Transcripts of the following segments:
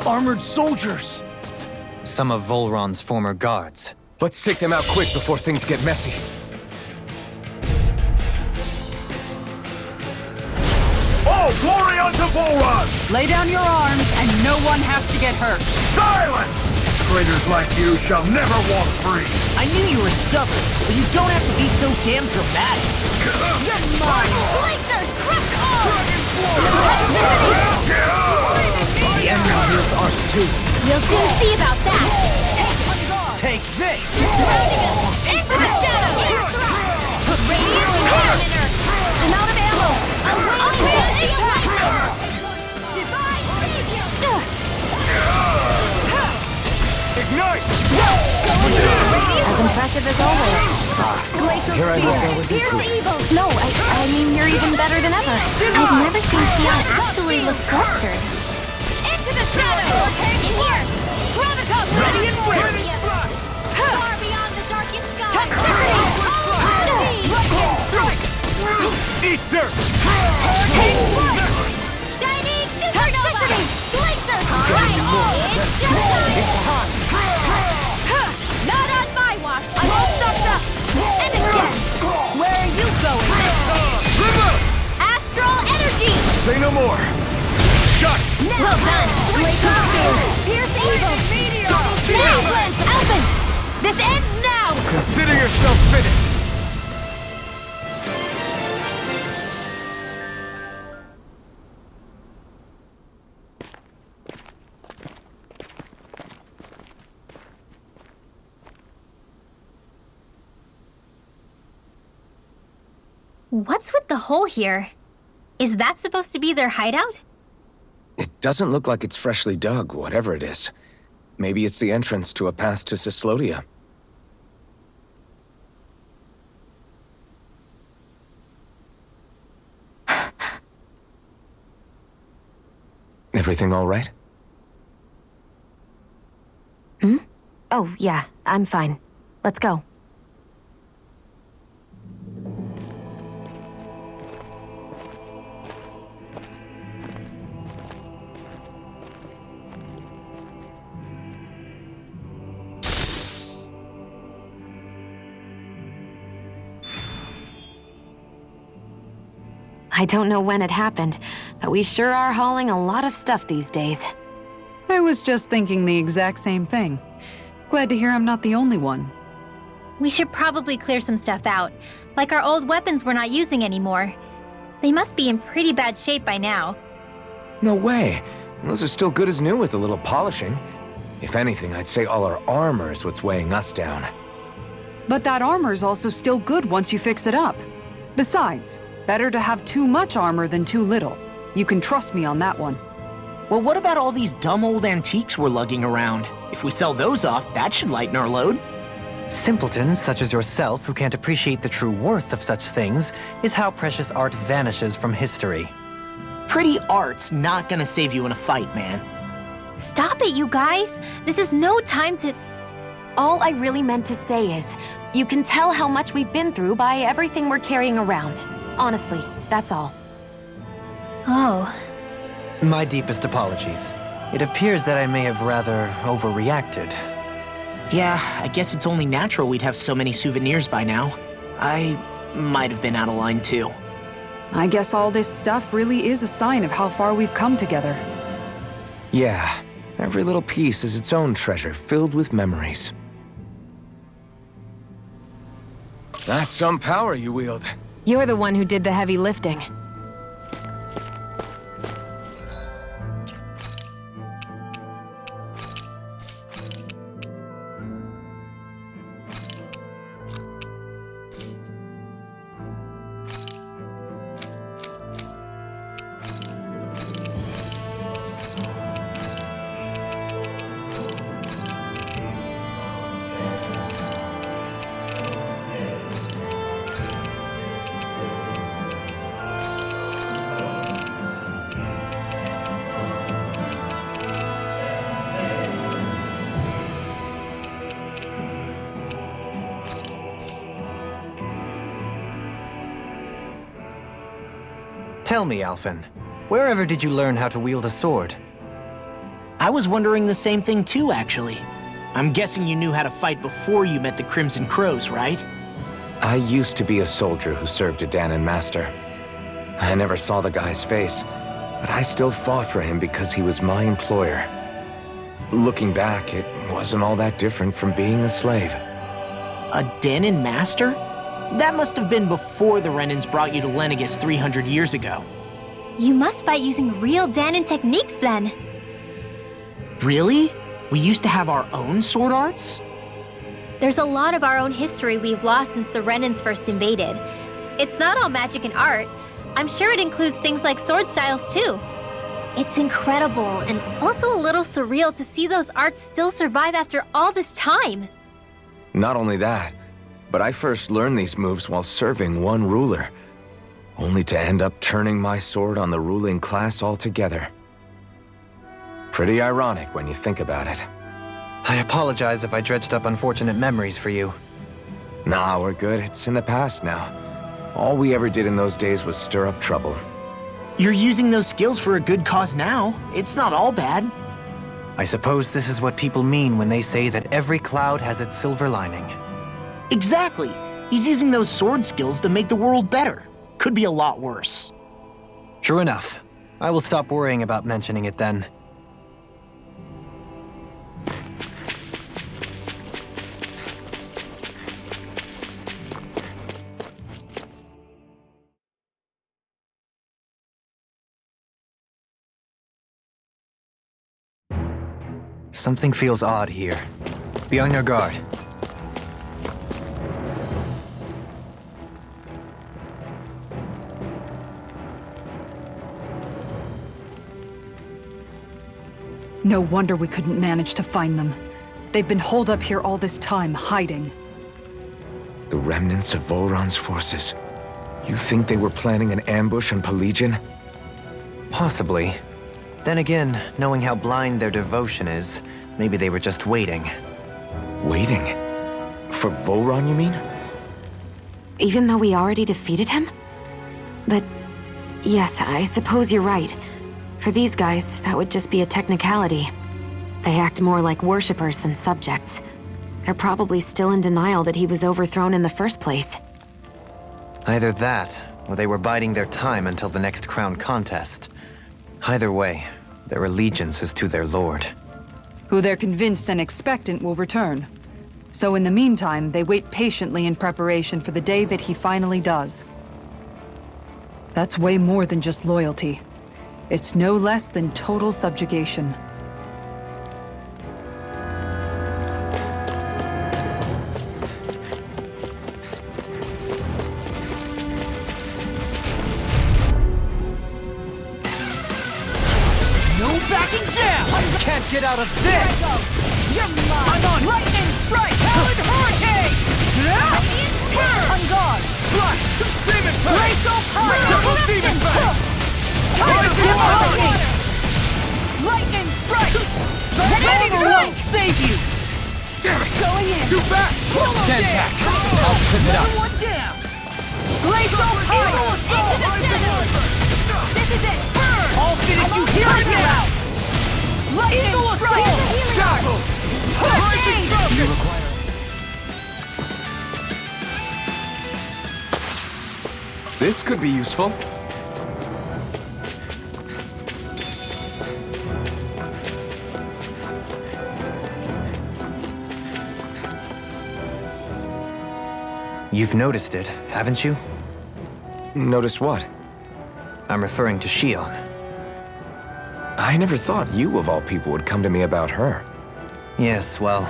Armored soldiers! Some of Vholran's former guards. Let's take them out quick before things get messy. All glory unto Vholran! Lay down your arms, and no one has to get hurt. Silence! Traitors like you shall never walk free! I knew you were stubborn, but you don't have to be so damn dramatic. Get mine! Glaciers, crush all! The Emerald heals ours too. You'll soon see about that! Take this! Into the shadow! Radiant cannoner! I'm out of ammo! Away the oppressor! Divine savior! Ignite! As impressive as always. Glacial Here I was spear! Fear evil! No, I mean you're even better than ever. I've never seen Shionne actually look flustered. Into the shadow! In here! Gravitas! Ready and ready! Far beyond the darkest sky! Toxicity! Eat dirt! Take one! Shining toxicity! Glacier! Right! It's just time! Not on my watch! I'm all stocked up! And again! Where are you going? Astral energy! Say no more! Shut! Well done! Glacial spear! Pierce evil! Now! Alphen! This ends now! Consider yourself finished! What's with the hole here? Is that supposed to be their hideout? It doesn't look like it's freshly dug, whatever it is. Maybe it's the entrance to a path to Cyslodia. Everything all right? Oh, yeah, I'm fine. Let's go. I don't know when it happened, but we sure are hauling a lot of stuff these days. I was just thinking the exact same thing. Glad to hear I'm not the only one. We should probably clear some stuff out, like our old weapons we're not using anymore. They must be in pretty bad shape by now. No way. Those are still good as new with a little polishing. If anything, I'd say all our armor is what's weighing us down. But that armor's also still good once you fix it up. Besides, better to have too much armor than too little. You can trust me on that one. Well, what about all these dumb old antiques we're lugging around? If we sell those off, that should lighten our load. Simpletons such as yourself who can't appreciate the true worth of such things is how precious art vanishes from history. Pretty art's not gonna save you in a fight, man. Stop it, you guys! This is no time to... All I really meant to say is, you can tell how much we've been through by everything we're carrying around. Honestly, that's all. Oh. My deepest apologies. It appears that I may have rather overreacted. Yeah, I guess it's only natural we'd have so many souvenirs by now. I might have been out of line too. I guess all this stuff really is a sign of how far we've come together. Yeah, every little piece is its own treasure filled with memories. That's some power you wield. You're the one who did the heavy lifting. Tell me, Alphen, wherever did you learn how to wield a sword? I was wondering the same thing too, actually. I'm guessing you knew how to fight before you met the Crimson Crows, right? I used to be a soldier who served a Dahnan master. I never saw the guy's face, but I still fought for him because he was my employer. Looking back, it wasn't all that different from being a slave. A Dahnan master? That must have been before the Renans brought you to Lenegis 300 years ago. You must fight using real Dahnan techniques then. Really? We used to have our own sword arts? There's a lot of our own history we've lost since the Renans first invaded. It's not all magic and art. I'm sure it includes things like sword styles too. It's incredible and also a little surreal to see those arts still survive after all this time. Not only that, but I first learned these moves while serving one ruler, only to end up turning my sword on the ruling class altogether. Pretty ironic when you think about it. I apologize if I dredged up unfortunate memories for you. Nah, we're good. It's in the past now. All we ever did in those days was stir up trouble. You're using those skills for a good cause now. It's not all bad. I suppose this is what people mean when they say that every cloud has its silver lining. Exactly. He's using those sword skills to make the world better. Could be a lot worse. True enough. I will stop worrying about mentioning it then. Something feels odd here. Be on your guard. No wonder we couldn't manage to find them. They've been holed up here all this time, hiding. The remnants of Vholran's forces. You think they were planning an ambush on Pelagian? Possibly. Then again, knowing how blind their devotion is, maybe they were just waiting. Waiting? For Vholran, you mean? Even though we already defeated him? But yes, I suppose you're right. For these guys, that would just be a technicality. They act more like worshippers than subjects. They're probably still in denial that he was overthrown in the first place. Either that, or they were biding their time until the next crown contest. Either way, their allegiance is to their lord. Who they're convinced and expectant will return. So in the meantime, they wait patiently in preparation for the day that he finally does. That's way more than just loyalty. It's no less than total subjugation. Get out of this! You're mine! I'm on! Lightning strike! Howard hurricane! On guard! Flash! Demon Fang! Glacial Pride! Double Demon Fang! Tiger Lightning! Lightning strike! Ready to go! Save you! Damn it! Going in! Too fast! Stand back! I'll trip it up! One down! Glacial Pride! This is it! Burn! I'll finish you here and now! Lightning strike! Dazzle! Rising Falcon! This could be useful. You've noticed it, haven't you? Notice what? I'm referring to Shionne. I never thought you, of all people, would come to me about her. Yes, well,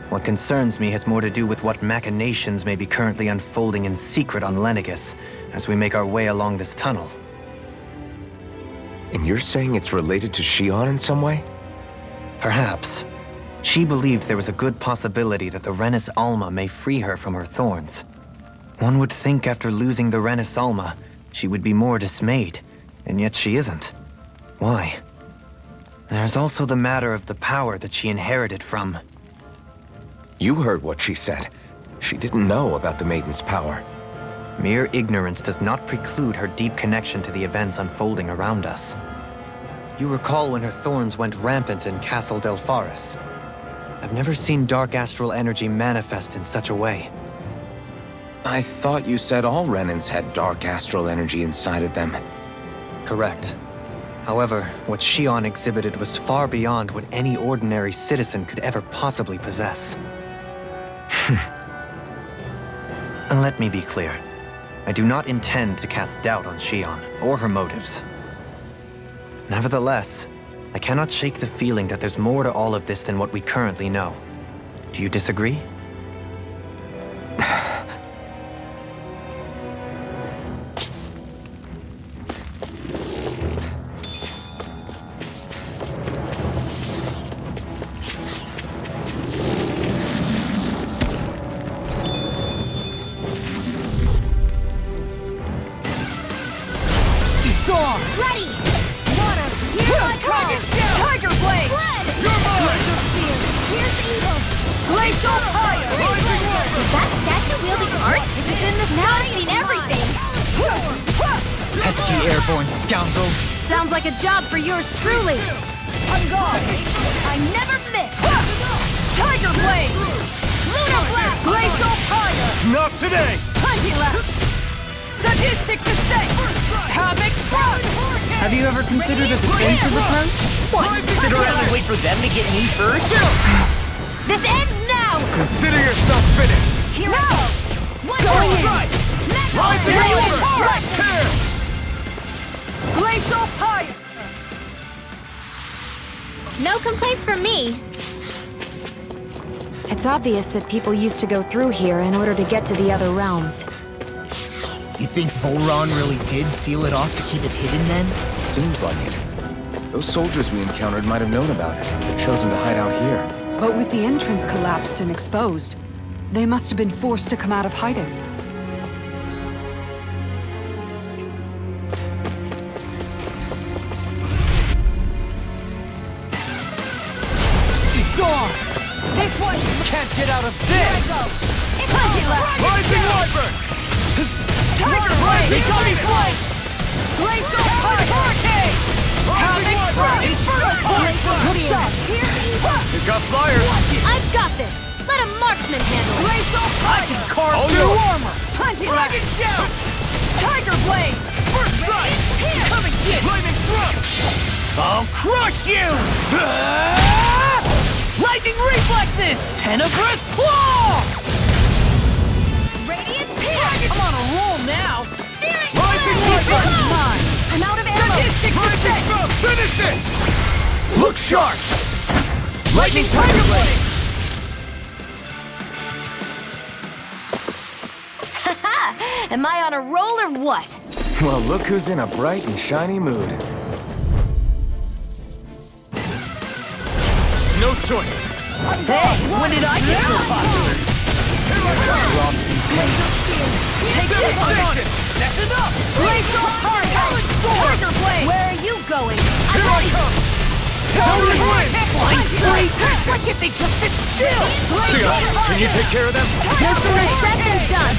what concerns me has more to do with what machinations may be currently unfolding in secret on Lenegis as we make our way along this tunnel. And you're saying it's related to Shionne in some way? Perhaps. She believed there was a good possibility that the Renis Alma may free her from her thorns. One would think after losing the Renis Alma, she would be more dismayed, and yet she isn't. Why? There's also the matter of the power that she inherited from. You heard what she said. She didn't know about the Maiden's power. Mere ignorance does not preclude her deep connection to the events unfolding around us. You recall when her thorns went rampant in Castle Del Faris. I've never seen dark astral energy manifest in such a way. I thought you said all Renans had dark astral energy inside of them. Correct. However, what Shionne exhibited was far beyond what any ordinary citizen could ever possibly possess. And let me be clear. I do not intend to cast doubt on Shionne or her motives. Nevertheless, I cannot shake the feeling that there's more to all of this than what we currently know. Do you disagree? Ready! Water! Here I go! Tiger Blade! Blood! You're mine! Glacial Spear! Here's evil! Glacial Fire! Is that statue wielding art? It's in the now I've seen everything! Pesky airborne scoundrel! Sounds like a job for yours truly. On guard! I never miss! Tiger Blade! Luna Blast! Glacial Fire! Not today! Punty Left! Sadistic Mistake! Havoc Thrust! Have you ever considered a defensive approach? What? Sit around and wait for them to get me first? This ends now! Consider yourself finished! Here we go! Going in! Rising over! Tear! Glacial Fire! No complaints from me. It's obvious that people used to go through here in order to get to the other realms. You think Vholran really did seal it off to keep it hidden then? Seems like it. Those soldiers we encountered might have known about it, but chosen to hide out here. But with the entrance collapsed and exposed, they must have been forced to come out of hiding. Dawn! This one can't get out of this! Rising Wyvern! Tiger Blade! Becoming Blade! Glacial Hurricane! Havoc Thrust! Inferno Force! Good shot! He's got flyers! I've got this! Let a marksman handle it! Glacial Fire! Carve through armor! Plenty Dragon Shout! Tiger Blade! First strike! Coming in! Flaming Thrust! I'll crush you! Lightning Reflexes! Tenebrous Claw! Radiant Pierce! I'm on a roll now! Searing Rising Blast! Wyvern! Mine! I'm out of ammo! Sadistic Mistake! Finish it! Look sharp! Lightning Tiger Blade! Haha! Am I on a roll or what? Well, look who's in a bright and shiny mood. No choice. Hey, when did I get so popular? Take this on! That's enough! Glacial Hurricane! Tiger Blade! Where are you going? Here I come! Totally win! Why can't they just sit still? Can you take care of them? No sooner said than done!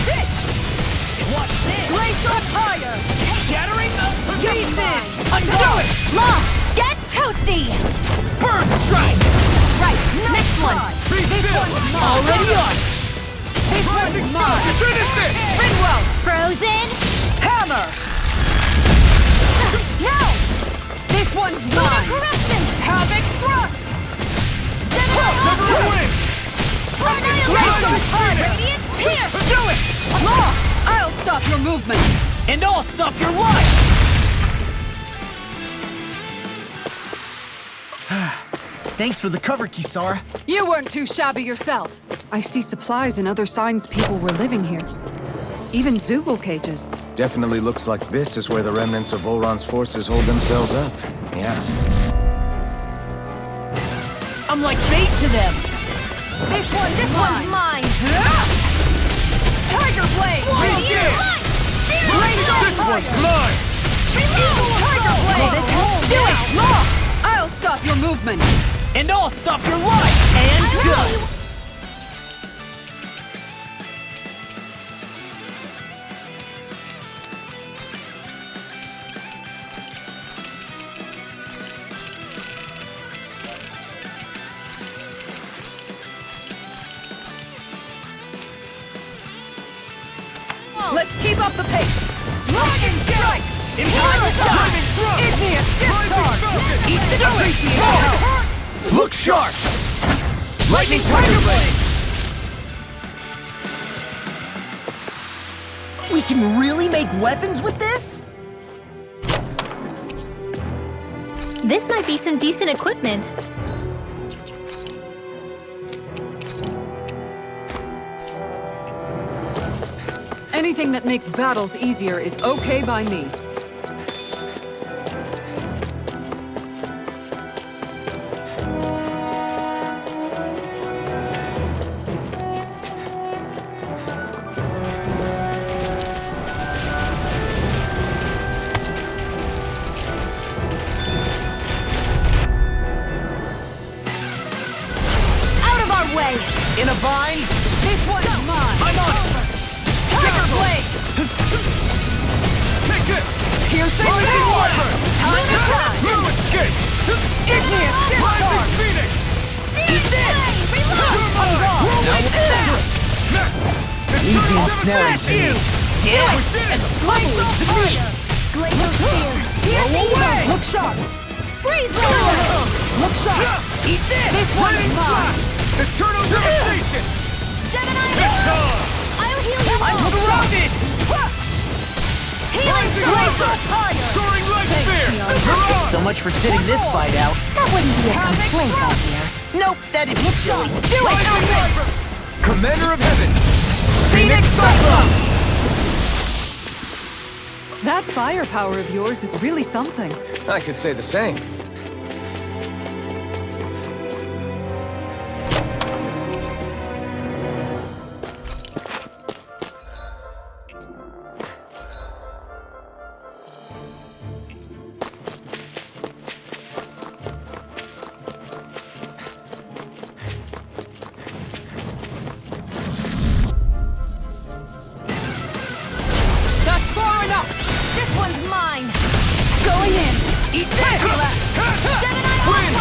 Watch this! Glacial Fire! Shattering the pieces! Undo it! Law! Get toasty! Bird Strike! Right, next one! This one's mine! Already on! This one's mine! Finish it! Finwell! Frozen! Hammer! No! This one's mine! Corruption! Havoc Thrust! Sever win! Annihilation! Radiant Pierce! Do it! Law! I'll stop your movement! And I'll stop your life! Thanks for the cover, Kisara. You weren't too shabby yourself. I see supplies and other signs people were living here. Even Zoogle cages. Definitely looks like this is where the remnants of Vholran's forces hold themselves up. Yeah. I'm like bait to them! This one's mine! Tiger Blade! Radiant Light! Glacial One's mine! Tiger Blade! Do it! Law! I'll stop your movement! And I'll stop your life! And done! Let's keep up the pace! Lightning strike! Igneous discharge! Eat the appreciate! Look sharp! Lightning Tiger Blade! We can really make weapons with this? This might be some decent equipment. Anything that makes battles easier is okay by me. Out of our way! In a vine? This one's mine! I'm on it! Tiger Blade! Take this! Piercing Lightning power! Wyvern! Time to shine! No escape! Igneous Rising discharge! Phoenix! Eat this! Reload! I'm gone! Whirlwind Ultra! Next! Easy Eternal ensnaring to Devastation! Yeah, We did it! Glacial fire! Glacial Spear! Blow away! Look sharp! Freeze Lord! Look sharp! Eat this! This one's Lightning mine! Flash! Eternal Devastation! Gemini! Time! I'll heal you I'm all! surrounded! Healing Rising Sword! Ultra! Soaring Light Spear! Hurrah! so much for sitting this fight out. That wouldn't be a complaint, I hear. Nope, that'd be silly. Do it, Rising Elvin! Wyvern! Commander of Heaven! Phoenix Cyclone! That firepower of yours is really something. I could say the same. That's far enough! This one's mine! Going in! Eat this! Gemini Wind!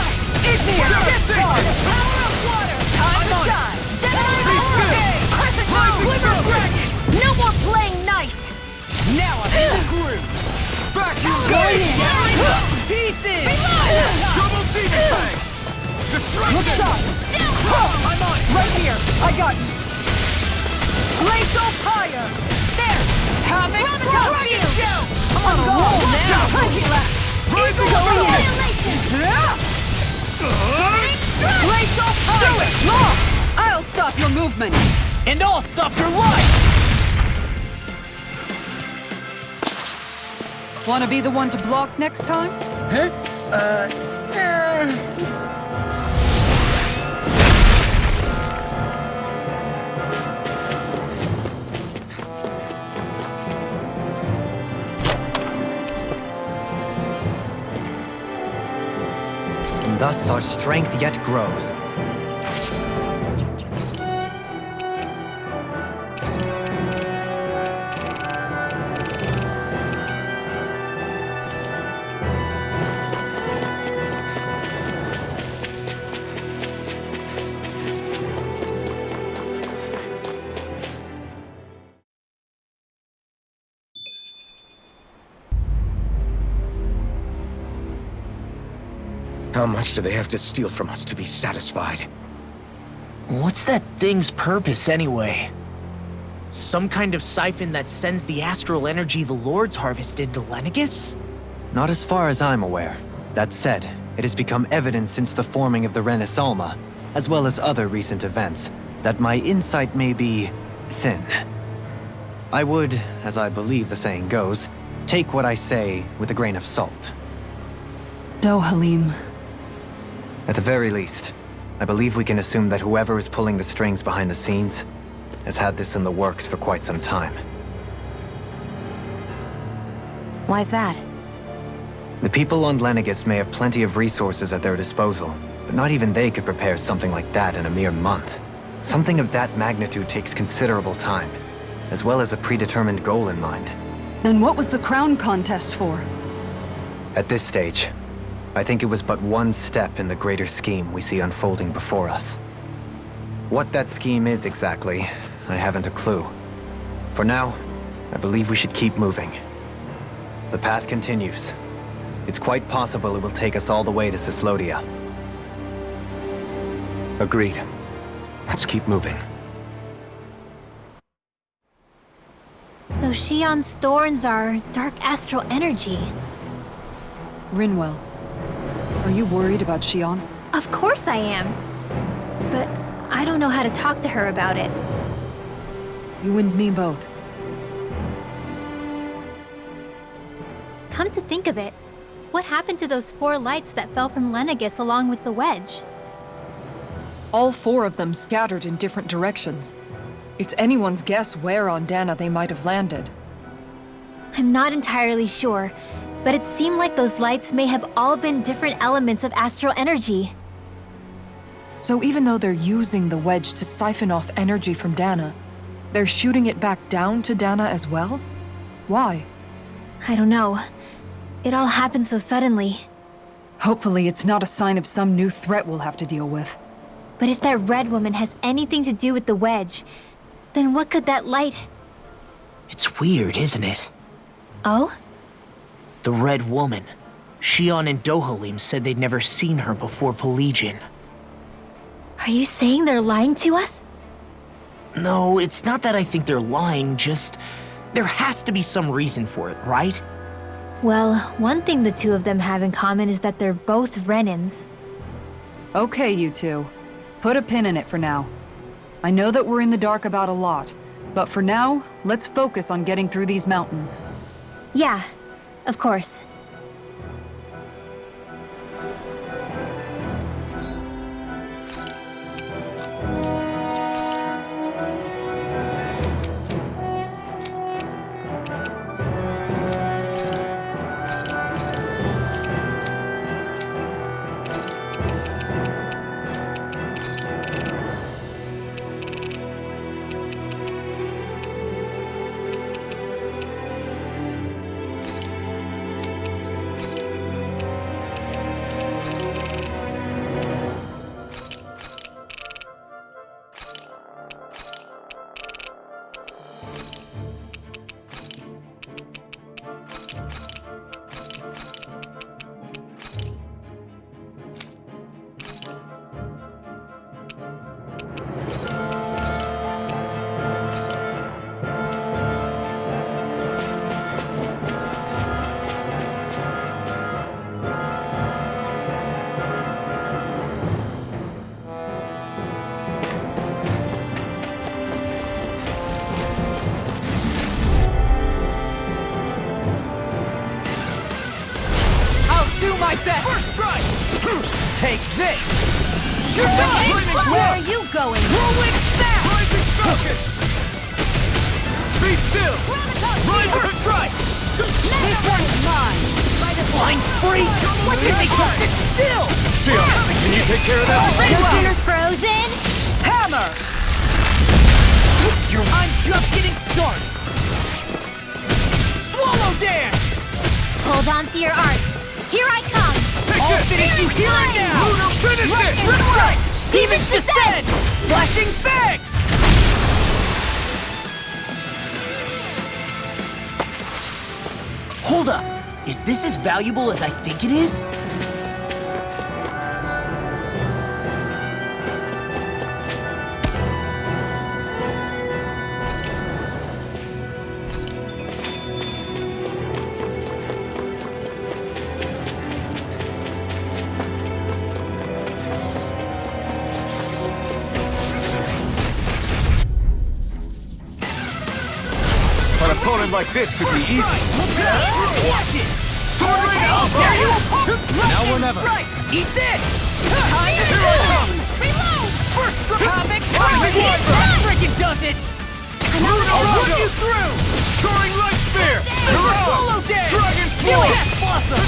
Igneous discharge! Power of water! Time to shine! Gemini Hurricane! Crescent Moon! Glitter Dragon! No more playing nice! Now I'm in the groove! Vacuum Going in! Pieces! Double Demon Fang! Look sharp! I'm on it! Right here! I got you! Glacial fire! There! Havoc! Dragon Shell! I'm on a roll now! Rising Going in! Annihilation! Glacial fire! Do it! Long! I'll stop your movement! And I'll stop your life! Wanna be the one to block next time? And thus our strength yet grows. How much do they have to steal from us to be satisfied? What's that thing's purpose, anyway? Some kind of siphon that sends the astral energy the Lords harvested to Lenegis? Not as far as I'm aware. That said, it has become evident since the forming of the Renis Alma, as well as other recent events, that my insight may be thin. I would, as I believe the saying goes, take what I say with a grain of salt. No, Halim. At the very least, I believe we can assume that whoever is pulling the strings behind the scenes has had this in the works for quite some time. Why's that? The people on Lenegis may have plenty of resources at their disposal, but not even they could prepare something like that in a mere month. Something of that magnitude takes considerable time, as well as a predetermined goal in mind. Then what was the crown contest for? At this stage, I think it was but one step in the greater scheme we see unfolding before us. What that scheme is exactly, I haven't a clue. For now, I believe we should keep moving. The path continues. It's quite possible it will take us all the way to Cyslodia. Agreed. Let's keep moving. So Shionne's thorns are dark astral energy. Rinwell, are you worried about Shionne? Of course I am. But I don't know how to talk to her about it. You and me both. Come to think of it, what happened to those 4 lights that fell from Lenegis along with the Wedge? All 4 of them scattered in different directions. It's anyone's guess where on Dahna they might have landed. I'm not entirely sure, but it seemed like those lights may have all been different elements of astral energy. So even though they're using the Wedge to siphon off energy from Dahna, they're shooting it back down to Dahna as well? Why? I don't know. It all happened so suddenly. Hopefully it's not a sign of some new threat we'll have to deal with. But if that red woman has anything to do with the Wedge, then what could that light... It's weird, isn't it? Oh? The Red Woman. Shionne and Dohalim said they'd never seen her before Pelagian. Are you saying they're lying to us? No, it's not that I think they're lying, just... there has to be some reason for it, right? Well, one thing the 2 of them have in common is that they're both Renans. Okay, you 2. Put a pin in it for now. I know that we're in the dark about a lot, but for now, let's focus on getting through these mountains. Yeah, of course. My best! First strike! Take this! You're done! Where are you going? Whirlwind snap! Rising focus! Be still! Rising strike! This one's mine! Flying free! Why can't they just sit still? Shionne, can you take care of that? No sooner frozen? Hammer! I'm just getting started! Swallow dance! Hold on to your arts. Here I come! I'll finish you here and now! Lunar finish it! Right! Demon's descent! Flashing fang! Hold up! Is this as valuable as I think it is? An opponent like this should be easy. Watch it! Sword ring out! There you Now or never. Strike! Eat this! Time to reload! Reload! First strike! Havoc! That freaking does it! I'll run you through! Soaring light spear! Solo dance! Dragon Do it! Death blossom!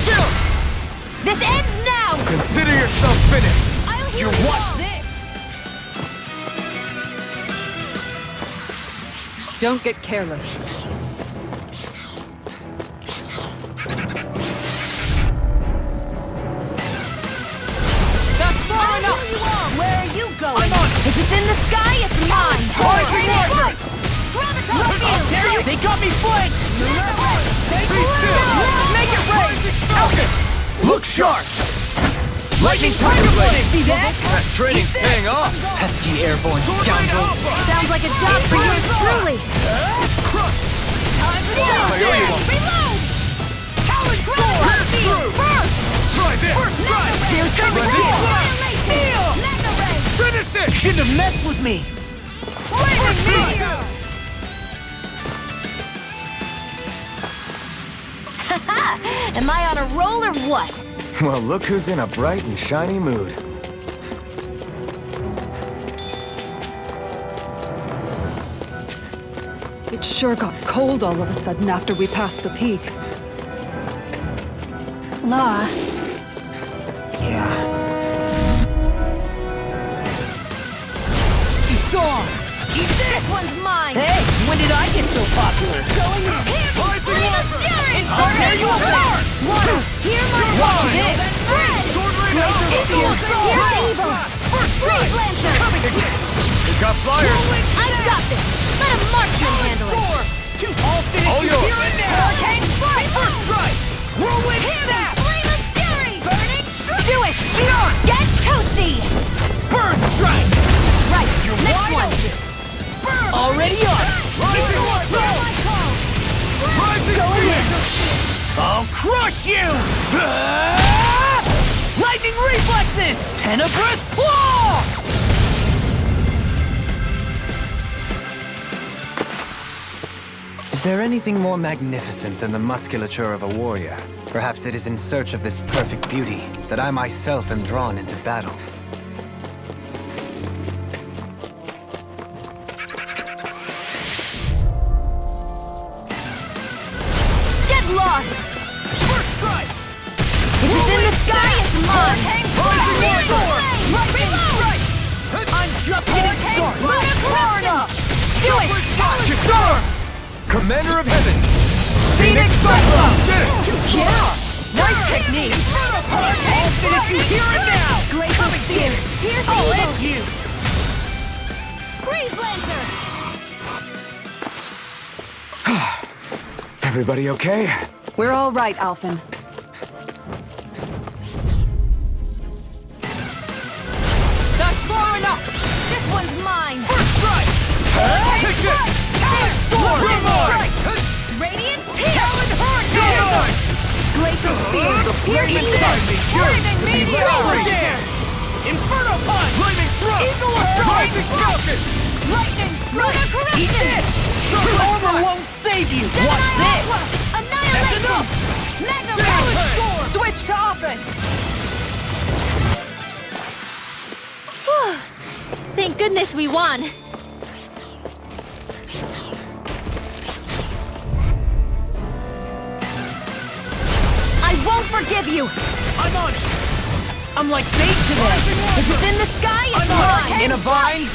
This ends now! Consider yourself finished. I'll heal You you watch all. this! Don't get careless. That's far enough! Where are you going? I'm on! If it's in the sky, it's mine! Rising marker! Graviton! How dare you! They got Let me flank! Make it rain! Look sharp! Lightning Passageway! See that? That training's paying off! Pesky airborne scoundrels! Sounds like a job for yours truly. Time to I owe you one. Reload! Talon first! Try this! First strike! Here's the Heal! Finish it! Shouldn't have messed with me! Am I on a roll or what? Well, look who's in a bright and shiny mood. It sure got cold all of a sudden after we passed the peak. Law. Yeah. It's on! Eat this one's mine! Hey, when did I get so popular? Going in! Flame of fury! I'll tear you apart! Water! Hear my Watch call! it! Red! Equal Here's evil! Freeze Lancer! Coming again! We got flyers! I've got this! Let a marksman handle it! I'll finish All you yours. here and now! Hurricane Strike! First strike! Whirlwind snap! Flame of fury! Burning strike! Do it! Shionne! Get toasty! Burn strike! Right, You're next wide one! open! Burn! Already on! Rising I'll crush you! Lightning reflexes! Tenebrous claw! Is there anything more magnificent than the musculature of a warrior? Perhaps it is in search of this perfect beauty that I myself am drawn into battle. Get lost! First strike! If it's in the sky, it's mine! Lightning strike! I'm just getting started! Florida! Do it! Kisar! Commander of Heaven! Phoenix Cyclone! Yeah! Nice technique! I'll finish you here and now! Glacial Spear! Here's I'll evil! end you! Freeze Lancer! Everybody okay? We're all right, Alphen. That's far enough! This one's mine! First strike! Take this! Talon Sword! Strike! Radiant Talon Hurricane! Glacial Spear! Here's the Lightning Meteor! Meteor! Inferno Punch! Lightning Thrust! Eagle Rising Falcon! Lightning Strike! Eat this! Your armor won't save you! Watch this! Annihilation! That's enough! Mega Down! Ray! Sword! Switch to offense! Thank goodness we won! I won't forgive you! I'm on it! I'm like bait to them! If it's in the sky, it's I'm on mine! it! In a vine!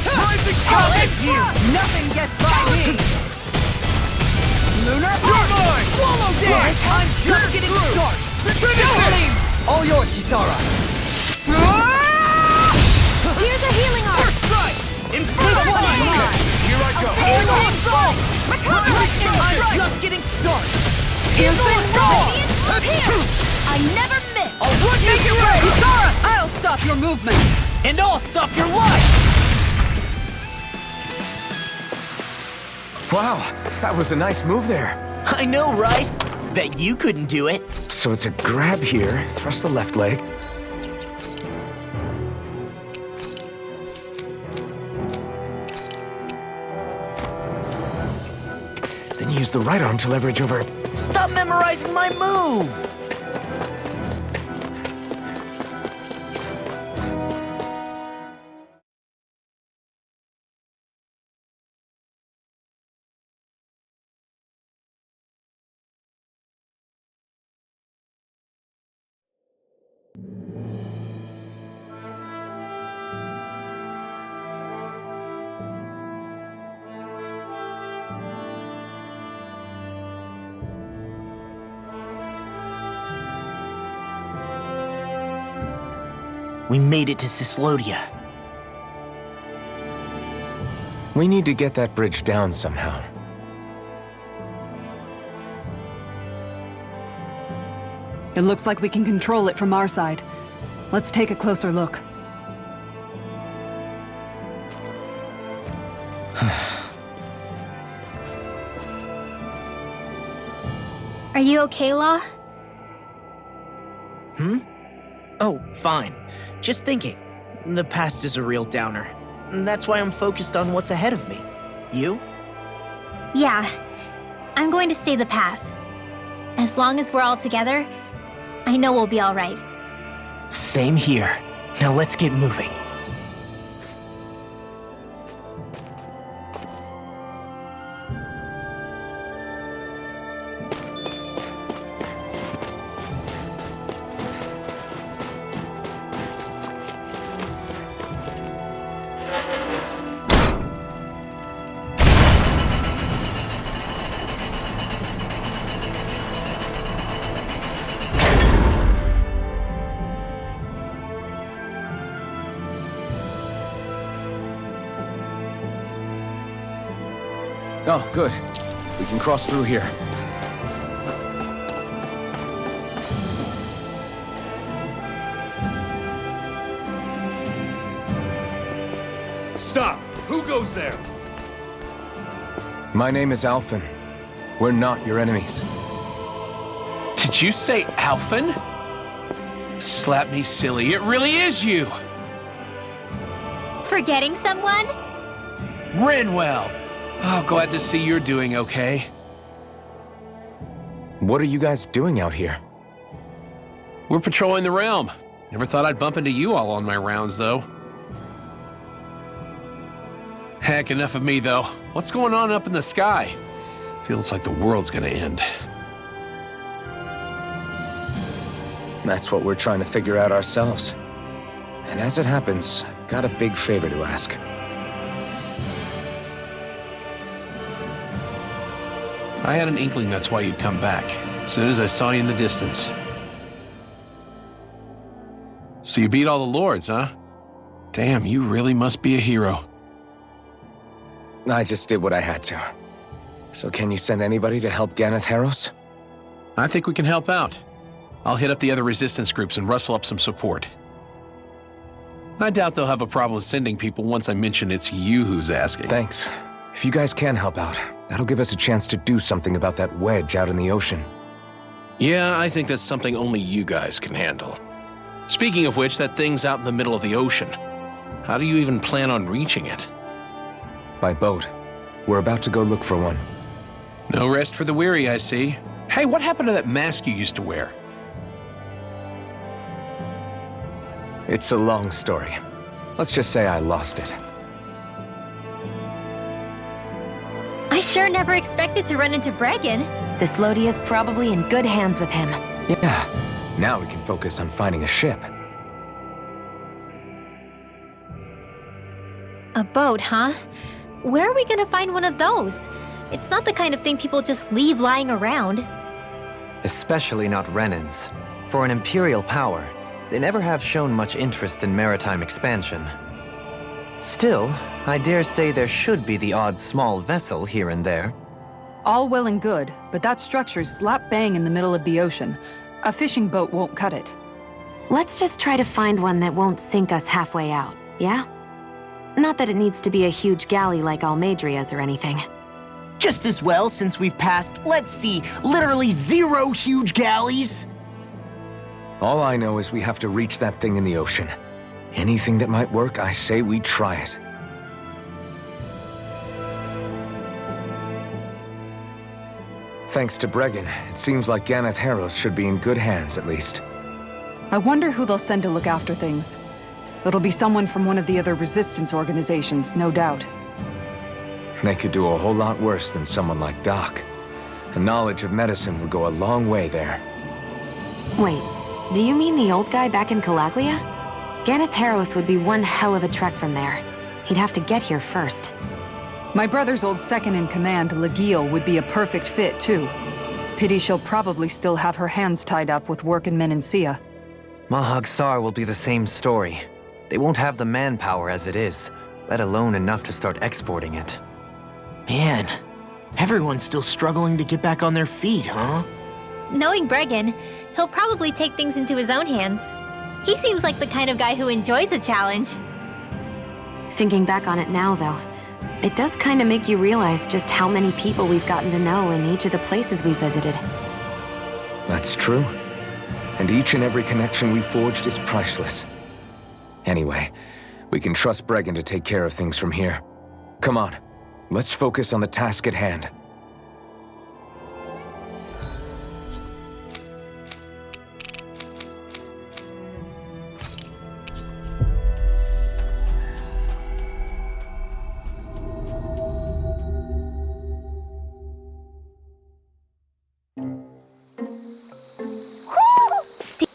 I'll end you! Nothing gets by me! Lunar Punch! Swallow that! I'm just getting started! All yours, Kisara! Here's a healing arm! First strike! Inferno This one is Punch! mine! Here I go! Eagle Assault! Lightning I'm Strike! just getting started! Here's Eagle the Roar! Radiant I never miss! I'll run you through! Kisara! I'll stop your movement! And I'll stop your life! Wow, that was a nice move there. I know, right? Bet you couldn't do it. So it's a grab here, thrust the left leg. Then use the right arm to leverage over. Stop memorizing my move! We made it to Cyslodia. We need to get that bridge down somehow. It looks like we can control it from our side. Let's take a closer look. Are you okay, Law? Oh, fine. Just thinking. The past is a real downer. That's why I'm focused on what's ahead of me. You? Yeah. I'm going to stay the path. As long as we're all together, I know we'll be all right. Same here. Now let's get moving. Oh, good. We can cross through here. Stop! Who goes there? My name is Alphen. We're not your enemies. Did you say Alphen? Slap me silly, it really is you! Forgetting someone? Renwell! Oh, glad to see you're doing okay. What are you guys doing out here? We're patrolling the realm. Never thought I'd bump into you all on my rounds, though. Heck, enough of me, though. What's going on up in the sky? Feels like the world's gonna end. That's what we're trying to figure out ourselves. And as it happens, I've got a big favor to ask. I had an inkling that's why you'd come back, as soon as I saw you in the distance. So you beat all the lords, huh? Damn, you really must be a hero. I just did what I had to. So can you send anybody to help Ganeth Heros? I think we can help out. I'll hit up the other resistance groups and rustle up some support. I doubt they'll have a problem sending people once I mention it's you who's asking. Thanks. If you guys can help out, that'll give us a chance to do something about that wedge out in the ocean. Yeah, I think that's something only you guys can handle. Speaking of which, that thing's out in the middle of the ocean. How do you even plan on reaching it? By boat. We're about to go look for one. No rest for the weary, I see. Hey, what happened to that mask you used to wear? It's a long story. Let's just say I lost it. I sure never expected to run into Bregan. Cyslodia's probably in good hands with him. Yeah. Now we can focus on finding a ship. A boat, huh? Where are we gonna find one of those? It's not the kind of thing people just leave lying around. Especially not Renans. For an Imperial power, they never have shown much interest in maritime expansion. Still, I dare say there should be the odd small vessel here and there. All well and good, but that structure's slap bang in the middle of the ocean. A fishing boat won't cut it. Let's just try to find one that won't sink us halfway out, yeah? Not that it needs to be a huge galley like Almadria's or anything. Just as well since we've passed, let's see, literally 0 huge galleys. All I know is we have to reach that thing in the ocean. Anything that might work, I say we try it. Thanks to Bregan, it seems like Ganeth Heros should be in good hands, at least. I wonder who they'll send to look after things. It'll be someone from one of the other resistance organizations, no doubt. They could do a whole lot worse than someone like Doc. A knowledge of medicine would go a long way there. Wait, do you mean the old guy back in Calaglia? Ganeth Heros would be one hell of a trek from there. He'd have to get here first. My brother's old second-in-command, Legiel, would be a perfect fit, too. Pity she'll probably still have her hands tied up with work in Menancia. Mahag Sar will be the same story. They won't have the manpower as it is, let alone enough to start exporting it. Man, everyone's still struggling to get back on their feet, huh? Knowing Bregan, he'll probably take things into his own hands. He seems like the kind of guy who enjoys a challenge. Thinking back on it now, though, it does kind of make you realize just how many people we've gotten to know in each of the places we visited. That's true. And each and every connection we forged is priceless. Anyway, we can trust Bregan to take care of things from here. Come on, let's focus on the task at hand.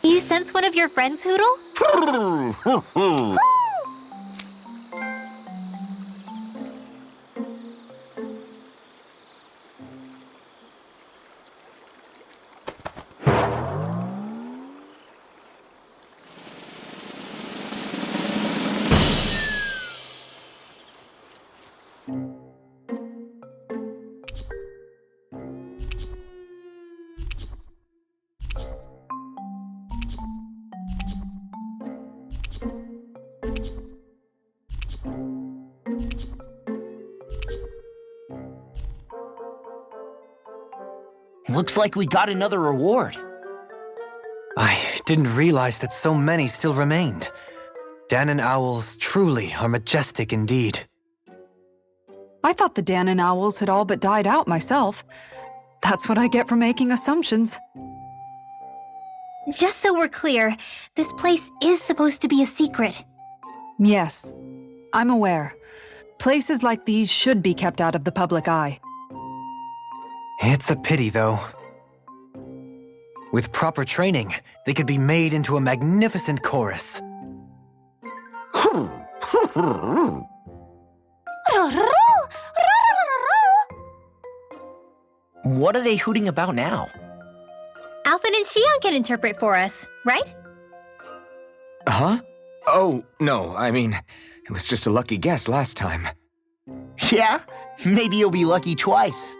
Do you sense one of your friends, Hootle? Looks like we got another reward. I didn't realize that so many still remained. Dahnan owls truly are majestic indeed. I thought the Dahnan owls had all but died out myself. That's what I get for making assumptions. Just so we're clear, this place is supposed to be a secret. Yes, I'm aware. Places like these should be kept out of the public eye. It's a pity, though. With proper training, they could be made into a magnificent chorus. What are they hooting about now? Alphen and Shionne can interpret for us, right? Huh? Oh, no, I mean, it was just a lucky guess last time. Yeah? Maybe you'll be lucky twice.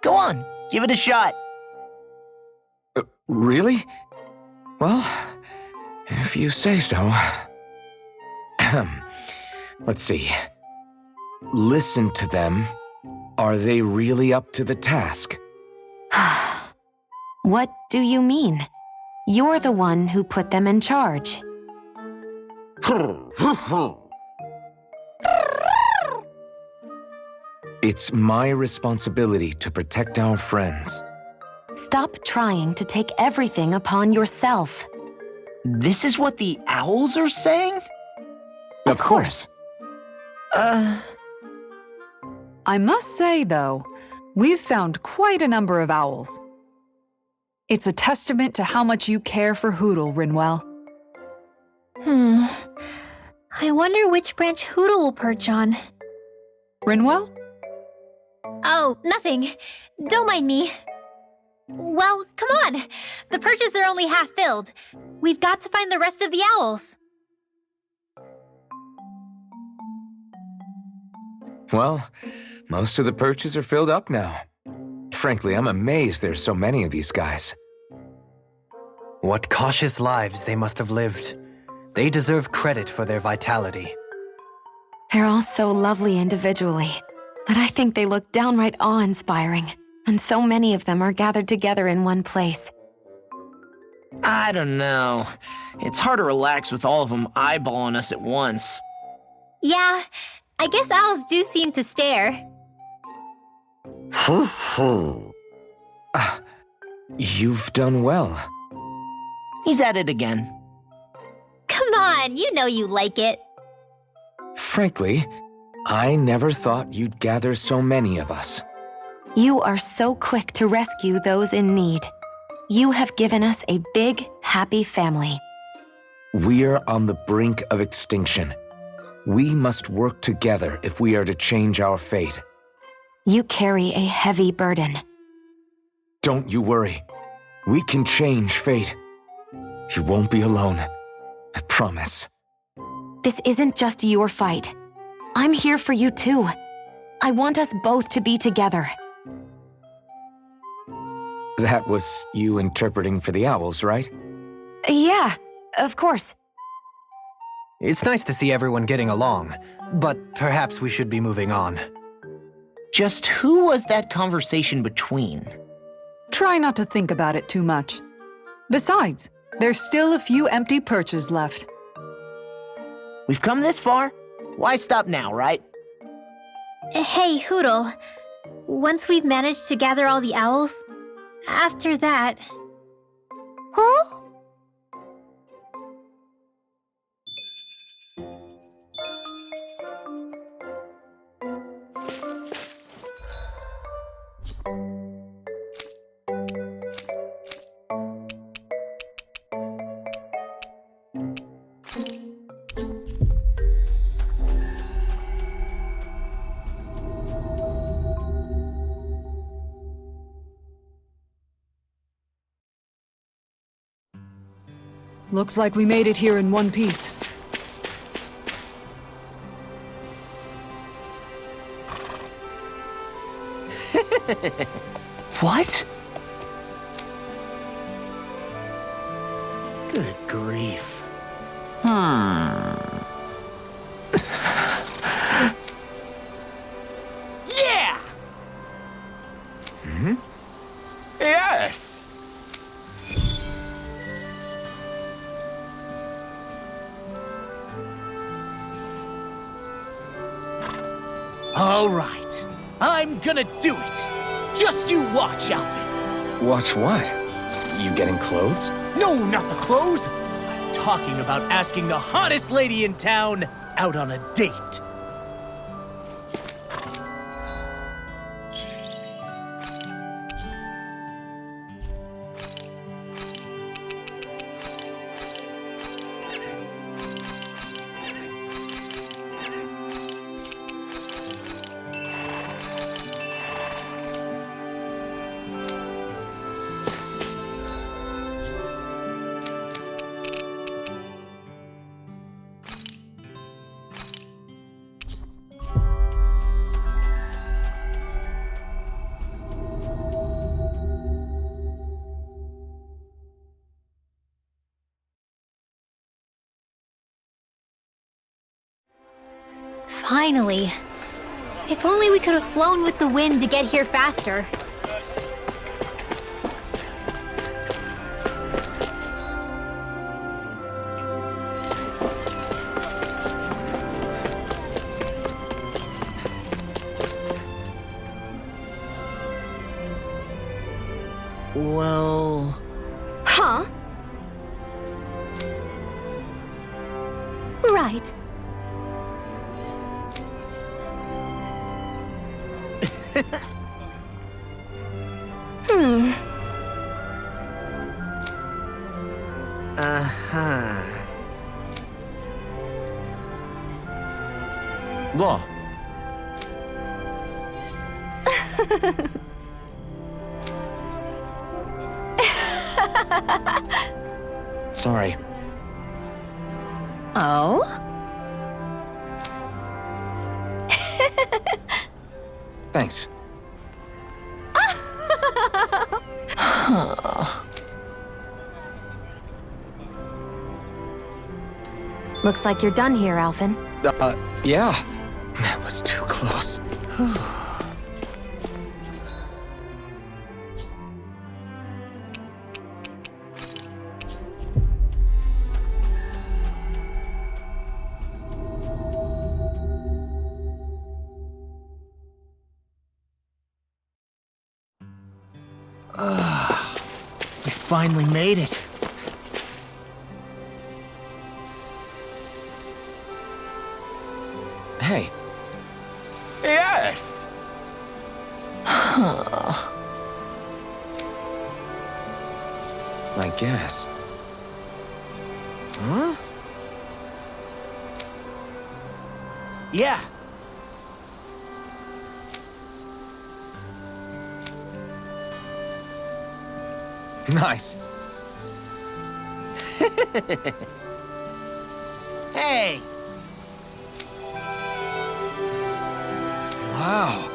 Go on, give it a shot. Really? Well, if you say so. Let's see. Listen to them. Are they really up to the task? What do you mean? You're the one who put them in charge. It's my responsibility to protect our friends. Stop trying to take everything upon yourself. This is what the owls are saying? Of course. I must say, though, we've found quite a number of owls. It's a testament to how much you care for Hootle, Rinwell. I wonder which branch Hootle will perch on. Rinwell? Oh, nothing. Don't mind me. Well, come on. The perches are only half filled. We've got to find the rest of the owls. Well, most of the perches are filled up now. Frankly, I'm amazed there's so many of these guys. What cautious lives they must have lived. They deserve credit for their vitality. They're all so lovely individually, but I think they look downright awe-inspiring, and so many of them are gathered together in one place. I don't know. It's hard to relax with all of them eyeballing us at once. Yeah, I guess owls do seem to stare. You've done well. He's at it again. Come on, you know you like it. Frankly, I never thought you'd gather so many of us. You are so quick to rescue those in need. You have given us a big, happy family. We're on the brink of extinction. We must work together if we are to change our fate. You carry a heavy burden. Don't you worry. We can change fate. You won't be alone. I promise. This isn't just your fight. I'm here for you too. I want us both to be together. That was you interpreting for the owls, right? Yeah, of course. It's nice to see everyone getting along, but perhaps we should be moving on. Just who was that conversation between? Try not to think about it too much. Besides, there's still a few empty perches left. We've come this far. Why stop now, right? Hey, Hootle. Once we've managed to gather all the owls, after that... Huh? Looks like we made it here in one piece. What? Good grief. Yeah! Yes! All right. I'm gonna do it. Just you watch, Alvin. Watch what? You getting clothes? No, not the clothes. I'm talking about asking the hottest lady in town out on a date. Finally. If only we could have flown with the wind to get here faster. Well... Huh? Right. Uh-huh. Law. Sorry. Oh? Thanks. Looks like you're done here, Alphen. Yeah. That was too close. We finally made it. Hey. Yes! I guess. Huh? Yeah. Nice. Hey! Wow.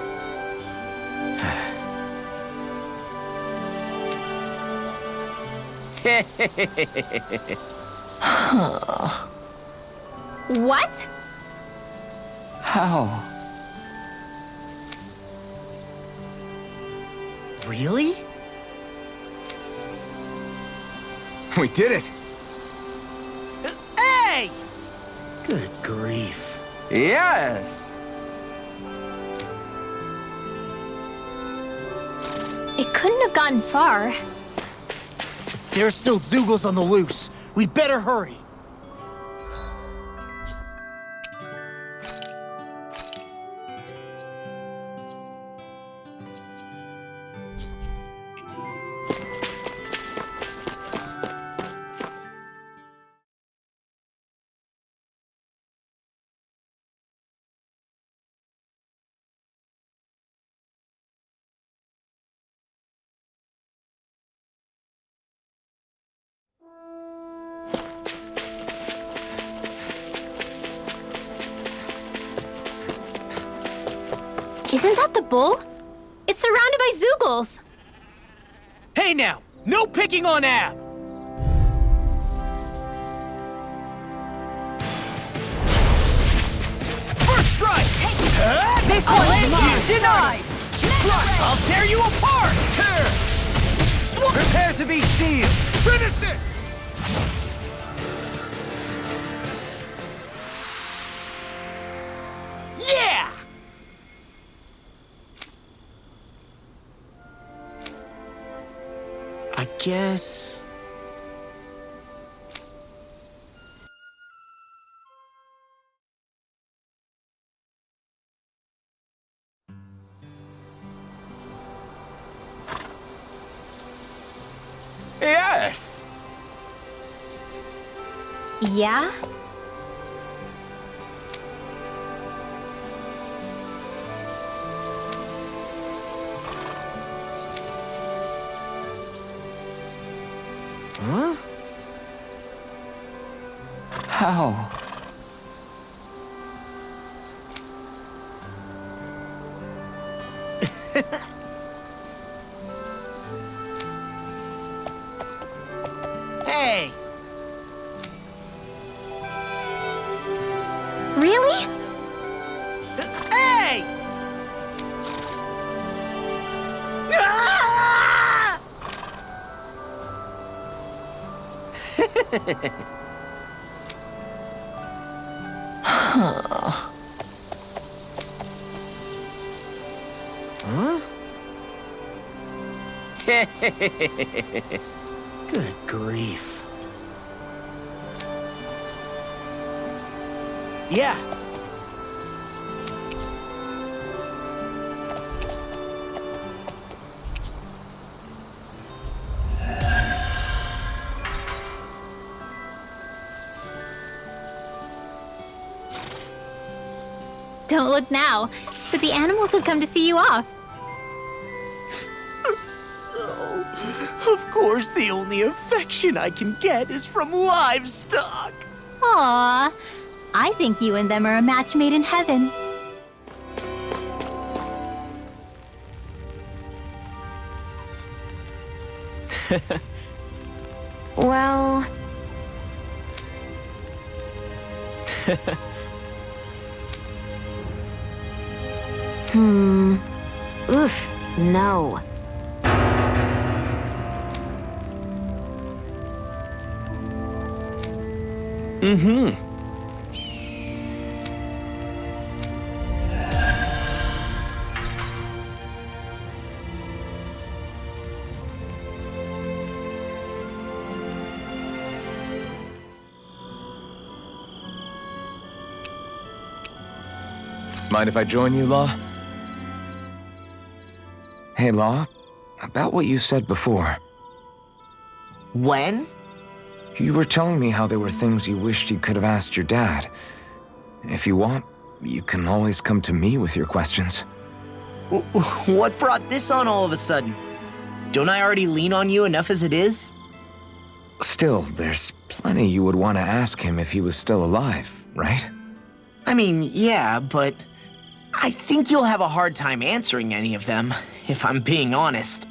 What? How? Really? We did it! Hey! Good grief. Yes! It couldn't have gotten far. There are still Zeugles on the loose. We'd better hurry. Isn't that the bull? It's surrounded by Zeugles. Hey now! No picking on Ab! First strike! This one's mine! Denied! I'll tear you apart! Prepare to be sealed! Finish it! Yeah! I guess... Yes! Yeah? Huh? How? Hey! Really? Hey! Ah! Huh? Good grief. Yeah. Don't look now, but the animals have come to see you off. Of course, the only affection I can get is from livestock. Aww. I think you and them are a match made in heaven. Well... Oof, no. Mind if I join you, Law? Hey, Law, about what you said before. When? You were telling me how there were things you wished you could have asked your dad. If you want, you can always come to me with your questions. What brought this on all of a sudden? Don't I already lean on you enough as it is? Still, there's plenty you would want to ask him if he was still alive, right? I mean, yeah, but I think you'll have a hard time answering any of them, if I'm being honest.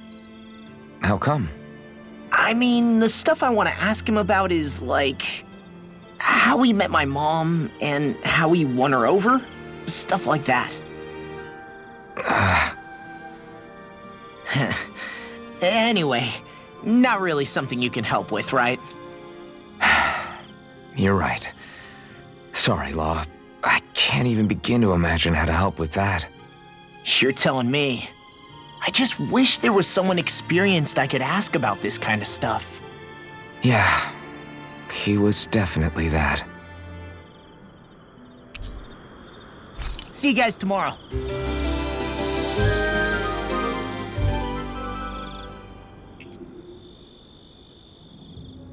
How come? I mean, the stuff I want to ask him about is, like, how he met my mom and how he won her over. Stuff like that. Anyway, not really something you can help with, right? You're right. Sorry, Law. I can't even begin to imagine how to help with that. You're telling me. I just wish there was someone experienced I could ask about this kind of stuff. Yeah, he was definitely that. See you guys tomorrow.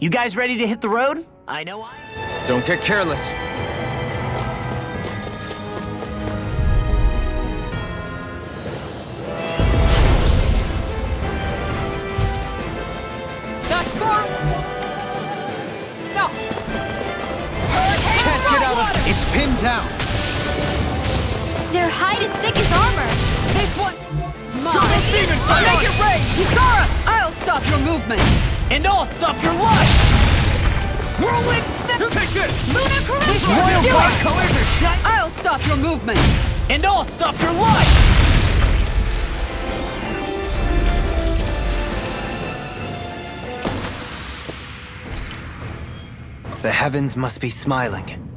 You guys ready to hit the road? I know I am. Don't get careless. That's far. No. Can't get out of it. It's pinned down. Their hide is thick as armor. This one. Mine. Make it rain. Kisara, I'll stop your movement. And I'll stop your life! Whirlwind Snap! Take this. Luna This Corruption! royal Do it. black colors are shut. I'll stop your movement. And I'll stop your life! The heavens must be smiling.